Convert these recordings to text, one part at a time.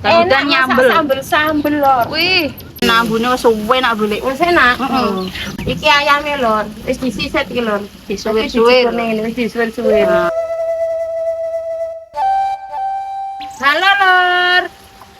Enak nyambel. Sambel lor. Wih, nambune wis suwe nak boleh. Wis enak. Iki ayame lor, wis disiset iki lor. Disuwir-suwir. Wis disuwir-suwir. Halo lor.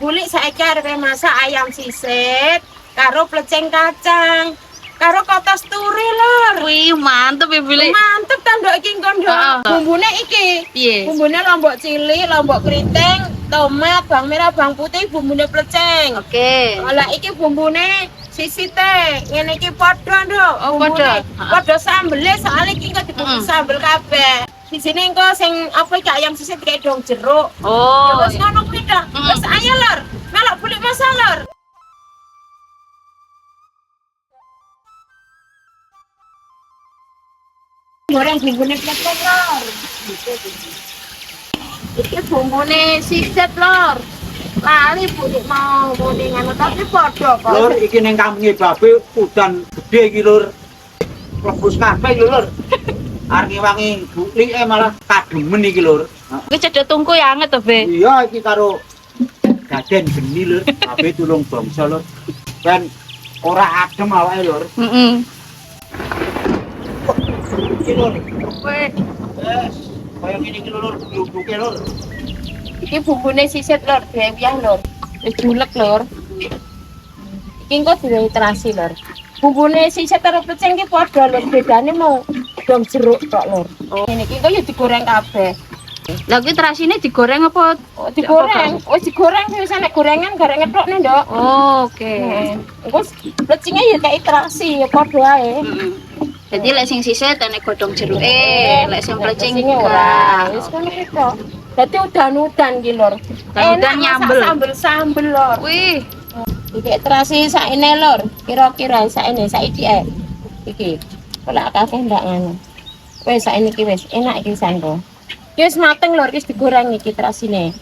Bulik saiki arep masak ayam sisit karo plecing kacang. Karo kotos turi lor. Wih, mantep ya boleh. Mantep ta ndok iki kondo. Bumbune iki. Piye? Bumbune lombok cilik, lombok keriting, tomat, bawang merah, bawang putih, bumbune plecing. Oke. Lah iki bumbune sisite. Ngene iki padha nduk. Oh, padha. Padha sambele soalnya iki kok dibumbu sambel kabeh. Di sini engko sing apa iki ayam sisit kayak dong jeruk. Oh. Ya wis ngono kuwi dah. Wis ayo lor. Melok bulik masak lor. Goreng bumbune plecing lor. Iki bumbune sisit lor. Lali bulik mau kuningan tapi padha kok. Lur, iki ning kampunge babe udan gede iki lur. Lebus kabeh iki lur. Arep wangi bulike malah kademen iki lur. Kuwi cedhek tungku ya anget to, Be. Iya iki karo gaden geni lur. Babe tulung bangsa lur. Ben ora adem awake lur. Heeh. Iki lur. Wih, Wes, kaya ngene iki lur, blubuke lur. Iki bumbune sisit lor, diwiyah lor. Wis julek lor. Iki engko direhidrasi lor. Bumbune sisit karo plecing iki padha lor, bedane mau dong jeruk tok lor. Ngene iki kok ya digoreng kabeh. lah kuwi terasine digoreng apa? Oh, digoreng. Wis digoreng wis nek gorengan gareng ngetokne, Ndok. Oh, oke. Engko plecinge ya kayak terasi ya padha ae. Jadi lek sing sisit nek godhong jeruke, lek sing plecing ora. Wis ngono iki kok. Dadi udan-udan iki lor. Udan nyambel. Sambel-sambel lor. Wih, Iki terasi saene lor, kira-kira saene saiki ae. Iki. Kalau akeh ndak ngono. Wis saene iki wis enak iki sangko. Iki wis mateng lor, wis digoreng iki terasine.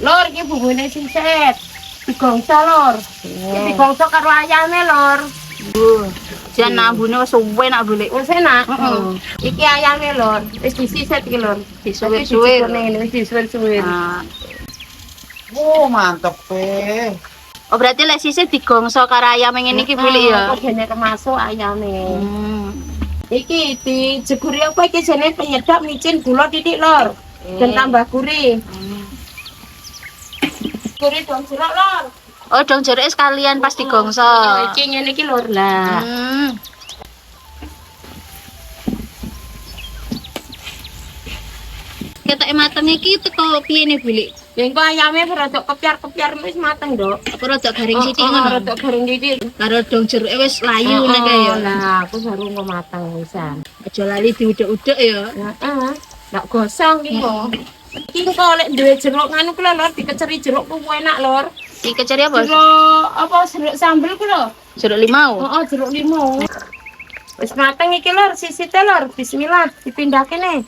Lor, iki bumbune sisit. Digongso lor. Iki digongso karo ayame lor. jan nambune wis suwe nak boleh. Wis enak. Iki ayame lor, wis disiset iki lor. Disuwir-suwir. Wis disuwir-suwir. Nah, Oh, mantep pe. oh berarti lek sisit digongso karo ayam ngene iki boleh ya. Kok dene kemasuk ayame. Hmm. Iki dijeguri apa iki jenenge penyedap micin gula titik lor. Dan tambah gurih. Gurih dong jeruk lor. Oh, dong jeruk sekalian pas digongso. Iki ngene iki lor lah. Hmm. Ketok mateng iki teko piye ne, Bilik? Engko ayame rada kepiar-kepiar wis mateng, Nduk. Apa rada garing sithik ngono? Rada garing titik. Karo dong jeruke wis layu nek ya. Lah, aku baru mau mateng wisan. Aja lali diudek-udek ya. Heeh. Ndak gosong iki kok. Iki kok lek duwe jeruk nganu ku lor dikeceri jeruk ku enak lor. Iki keceri apa? Jeruk apa jeruk sambel ku lho. Jeruk limau. Heeh, jeruk limau. Wis mateng iki lor, sisite lor. Bismillah, dipindahke nih.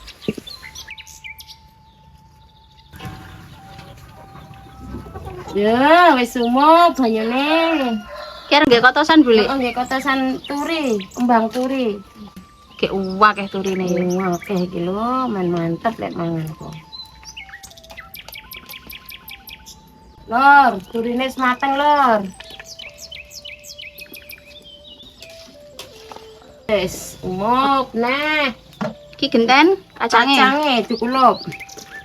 Ya, wis sumo banyune. Kira nggih kotosan, Bilik. Heeh, nggih kotosan turi, kembang turi. Kayak uwak turine ya. Oke iki lho, mantep lek mangan kok. Lor, turine wis mateng lor. Wis, umuk nah. Iki genten kacange. Kacange dikulup.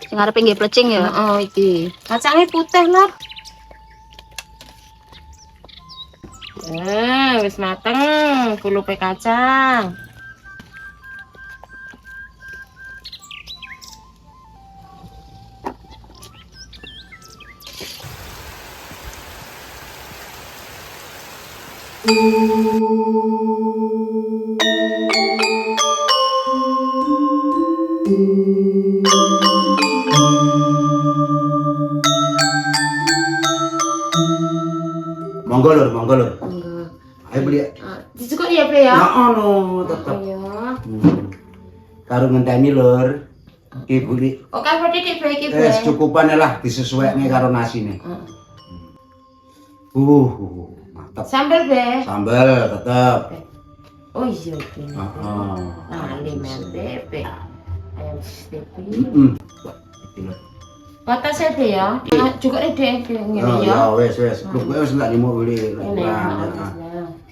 Sing arepe nggih plecing ya. Heeh, iki. Kacange putih lor. Wis mateng kulupe kacang. Monggo lur, monggo lur. Ayo beli. Dicukup ya, Bre ya? Ya ono tetep. Iya. Karo ngenteni lur. Iki beli. Oke, berarti Bre iki, Bre. Wes cukupan lah disesuaikan karo nasine. Mantap. Sambel, Bre. Sambal tetep. Oh iya, Bre. Heeh. Nah, limen bebek. Ayam stepi. Batasnya deh ya. Juga deh ngene Oh, ya. ya wes. Kowe wis enggak nimo beli. Ini.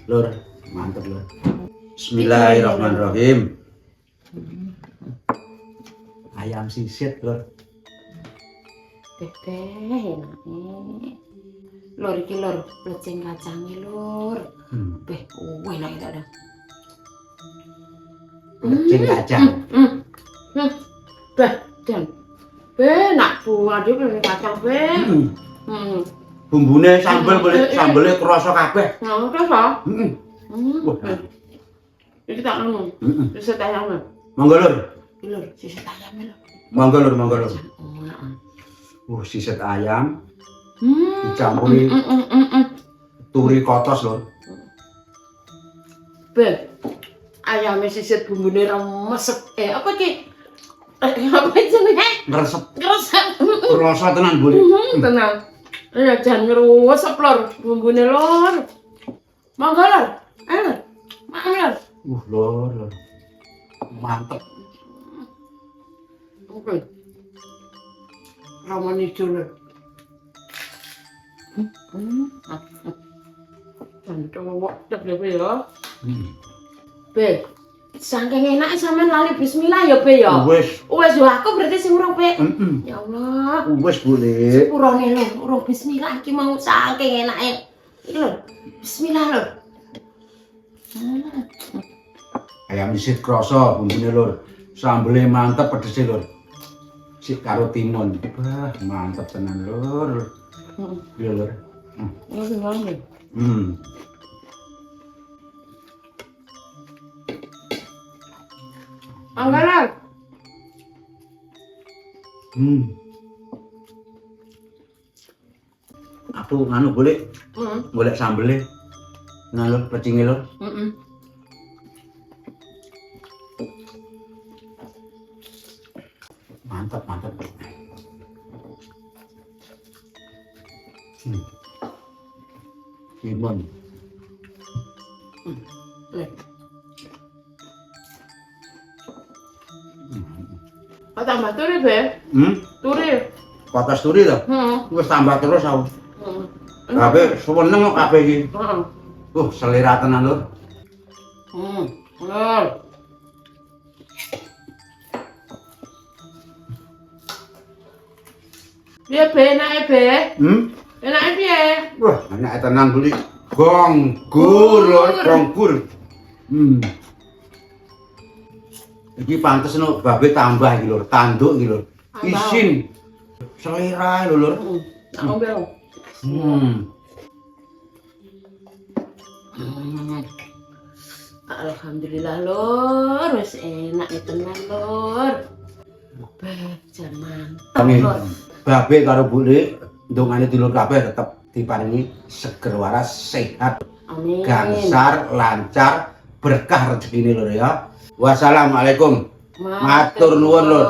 Lur, mantep lur. Bismillahirrahmanirrahim. Ayam sisit lur. Beh, lur iki lur, plecing kacange lur. Beh, enak dah. Plecing kacang. Beh, dan. Beh, nak buah dia plecing kacang beh. Bumbune sambelnya kerasa kabeh. Nah, kerasa? Wah. Iki tak ngono. Sisit ayam. Monggo lur. Lur, sisit ayam lur. Monggo lur. Oh, Sisit ayam dicampuri turi kotos lur. Beh, ayamnya sisit bumbune remes. Apa ki? Apa jenenge? Ngresep. Ngeresep. Rasa tenan boleh. Tenang. Ya jangan ngeresep lor, bumbune lor. Monggo lor. Ayo lor. Makan lor. Lor. Mantep. Oke. Rawan hijau lor. Cowok tak boleh ya. Be, saking enak sampean lali bismillah ya Be ya. Wis. Wis yo aku berarti sing urung Be. Ya Allah. Wis boleh. Sepurone lho, urung bismillah iki mau saking enake. Iki lho. Bismillah lho. Ayam sisit krasa bumbune lur. Sambele mantep pedese lur. Sik karo timun. Wah, mantep tenan lur. Iya lur. Ngono. Anggaran. Aku nganu boleh. Boleh sambelnya. Ngalur pecinge lur. Mantap. Timun. Tambah turi Be. Turi. Kotos turi to? Wis tambah terus aku. Kabeh seneng kok kabeh iki. Selera tenan lur. Lur. Piye Be enake Be? Enake piye? Wah, enak tenan beli gonggur lur, gonggur. Iki pantes no babe tambah iki lur, tanduk iki lur. Isin. Selera lho lur. Nak ngombe. Alhamdulillah lur, wis enak tenan lur. Beh, jaman. Babe karo Bule ndongane dulur kabeh tetep diparingi seger waras, sehat, Amin. gangsar, lancar, berkah rezekine lur ya. Wassalamualaikum. Matur nuwun lur.